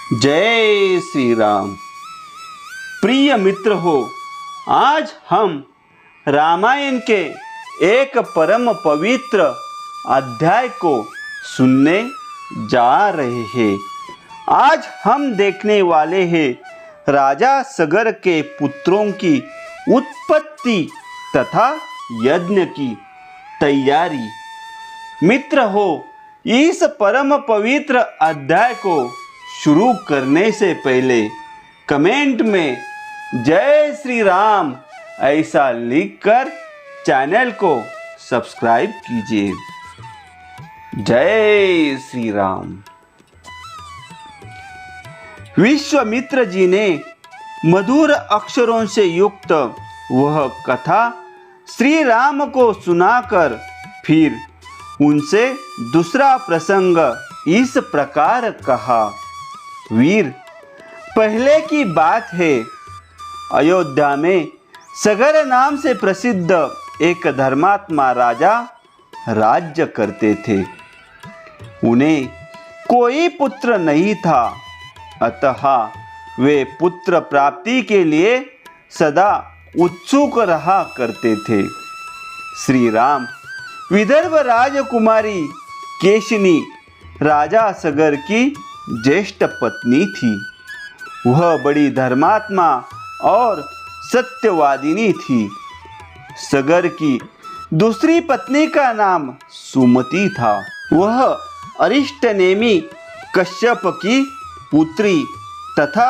जय श्री राम। प्रिय मित्र हो, आज हम रामायण के एक परम पवित्र अध्याय को सुनने जा रहे हैं। आज हम देखने वाले हैं राजा सगर के पुत्रों की उत्पत्ति तथा यज्ञ की तैयारी। मित्र हो, इस परम पवित्र अध्याय को शुरू करने से पहले कमेंट में जय श्री राम ऐसा लिखकर चैनल को सब्सक्राइब कीजिए। जय श्री राम। विश्वामित्र जी ने मधुर अक्षरों से युक्त वह कथा श्री राम को सुनाकर फिर उनसे दूसरा प्रसंग इस प्रकार कहा। वीर, पहले की बात है, अयोध्या में सगर नाम से प्रसिद्ध एक धर्मात्मा राजा राज्य करते थे। उन्हें कोई पुत्र नहीं था, अतः वे पुत्र प्राप्ति के लिए सदा उत्सुक रहा करते थे। श्री राम विदर्भ राजकुमारी केशिनी राजा सगर की ज्येष्ठ पत्नी थी। वह बड़ी धर्मात्मा और सत्यवादिनी थी। सगर की दूसरी पत्नी का नाम सुमति था। वह अरिष्टनेमी कश्यप की पुत्री तथा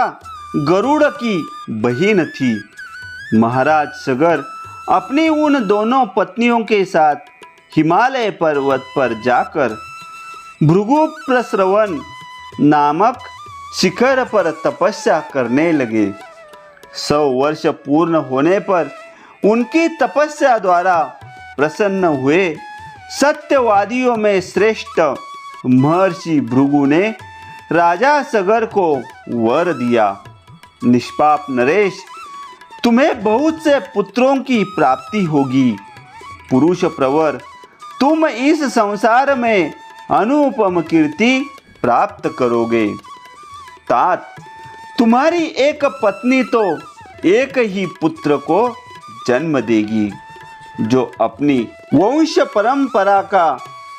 गरुड़ की बहन थी। महाराज सगर अपनी उन दोनों पत्नियों के साथ हिमालय पर्वत पर जाकर भृगुप्रस्रवण नामक शिखर पर तपस्या करने लगे। 100 वर्ष पूर्ण होने पर उनकी तपस्या द्वारा प्रसन्न हुए सत्यवादियों में श्रेष्ठ महर्षि भृगु ने राजा सगर को वर दिया। निष्पाप नरेश, तुम्हें बहुत से पुत्रों की प्राप्ति होगी। पुरुष प्रवर, तुम इस संसार में अनुपम कीर्ति प्राप्त करोगे। तात, तुम्हारी एक पत्नी तो एक ही पुत्र को जन्म देगी, जो अपनी वंश परंपरा का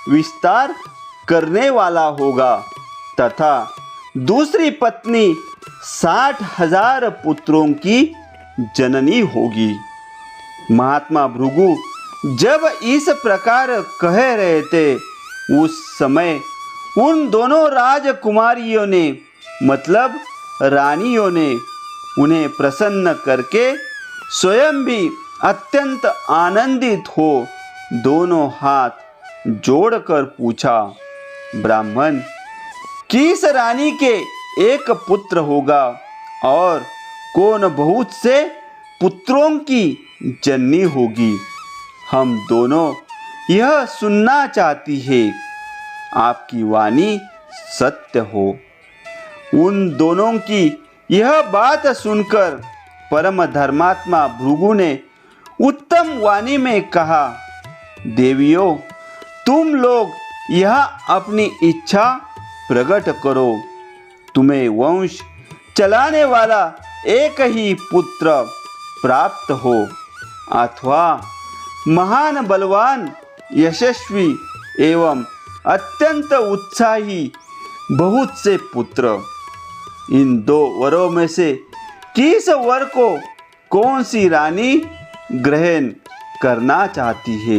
विस्तार करने वाला होगा, तथा दूसरी पत्नी 60,000 पुत्रों की जननी होगी। महात्मा भृगु जब इस प्रकार कह रहे थे, उस समय उन दोनों राजकुमारियों ने मतलब रानियों ने उन्हें प्रसन्न करके स्वयं भी अत्यंत आनंदित हो दोनों हाथ जोड़कर पूछा, ब्राह्मण, किस रानी के एक पुत्र होगा और कौन बहुत से पुत्रों की जननी होगी? हम दोनों यह सुनना चाहती है। आपकी वाणी सत्य हो। उन दोनों की यह बात सुनकर परम धर्मात्मा भृगु ने उत्तम वाणी में कहा, देवियों, तुम लोग यह अपनी इच्छा प्रकट करो। तुम्हें वंश चलाने वाला एक ही पुत्र प्राप्त हो, अथवा महान बलवान यशस्वी एवं अत्यंत उत्साही बहुत से पुत्र। इन दो वरों में से किस वर को कौन सी रानी ग्रहण करना चाहती है?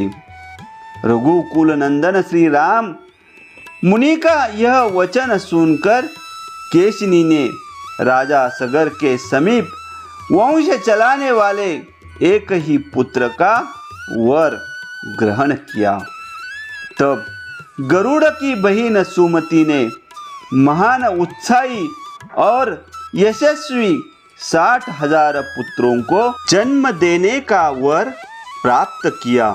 रघुकुल नंदन श्री राम मुनि का यह वचन सुनकर केशिनी ने राजा सगर के समीप वंश चलाने वाले एक ही पुत्र का वर ग्रहण किया। तब गरुड़ की बहन सुमति ने महान उत्साही और यशस्वी 60,000 पुत्रों को जन्म देने का वर प्राप्त किया।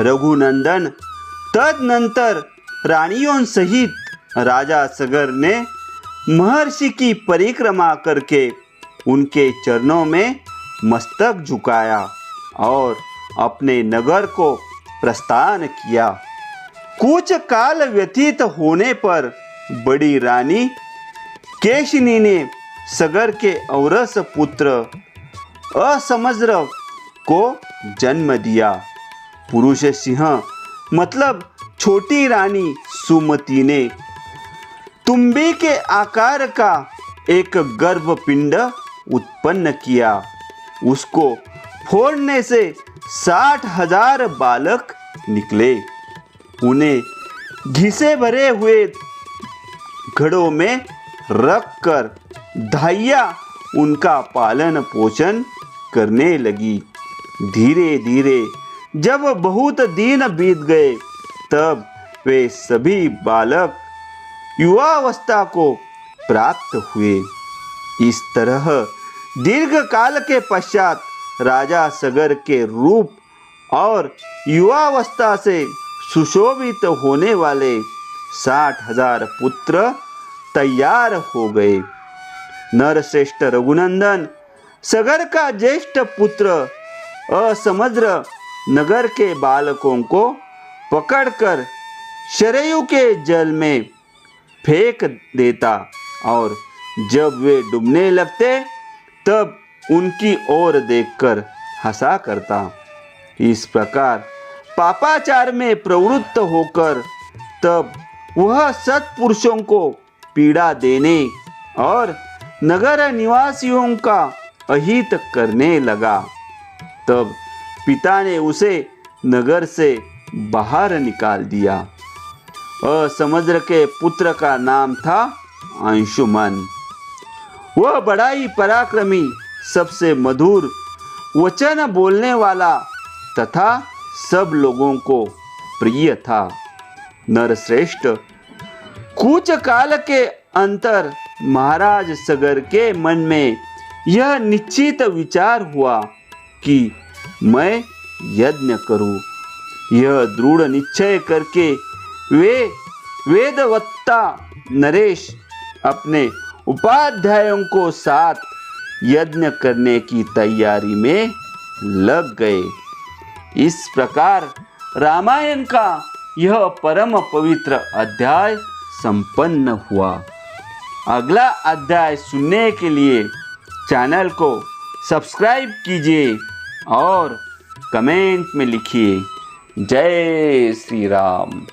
रघुनंदन तदनंतर रानियों सहित राजा सगर ने महर्षि की परिक्रमा करके उनके चरणों में मस्तक झुकाया और अपने नगर को प्रस्थान किया। कुछ काल व्यतीत होने पर बड़ी रानी केशिनी ने सगर के औरस पुत्र असमज्र को जन्म दिया। पुरुष सिंह मतलब छोटी रानी सुमति ने तुम्बी के आकार का एक गर्भपिंड उत्पन्न किया। उसको फोड़ने से 60,000 बालक निकले। उन्हें घिसे भरे हुए घड़ों में रखकर धाइयाँ उनका पालन पोषण करने लगी। धीरे धीरे जब बहुत दिन बीत गए तब वे सभी बालक युवावस्था को प्राप्त हुए। इस तरह दीर्घ काल के पश्चात राजा सगर के रूप और युवावस्था से सुशोभित होने वाले 60,000 पुत्र तैयार हो गए। नरश्रेष्ठ रघुनंदन सगर का ज्येष्ठ पुत्र असमज्र नगर के बालकों को पकड़कर सरयू के जल में फेंक देता और जब वे डूबने लगते तब उनकी ओर देखकर हंसा करता। इस प्रकार पापाचार में प्रवृत्त होकर तब वह सत्पुरुषों को पीड़ा देने और नगर निवासियों का अहित करने लगा। तब पिता ने उसे नगर से बाहर निकाल दिया। असमज्र के पुत्र का नाम था अंशुमन। वह बड़ा ही पराक्रमी, सबसे मधुर वचन बोलने वाला तथा सब लोगों को प्रिय था। नरश्रेष्ठ कुछ काल के अंतर महाराज सगर के मन में यह निश्चित विचार हुआ कि मैं यज्ञ करूं। यह दृढ़ निश्चय करके वे वेदवत्ता नरेश अपने उपाध्यायों को साथ यज्ञ करने की तैयारी में लग गए। इस प्रकार रामायण का यह परम पवित्र अध्याय संपन्न हुआ। अगला अध्याय सुनने के लिए चैनल को सब्सक्राइब कीजिए और कमेंट में लिखिए जय श्री राम।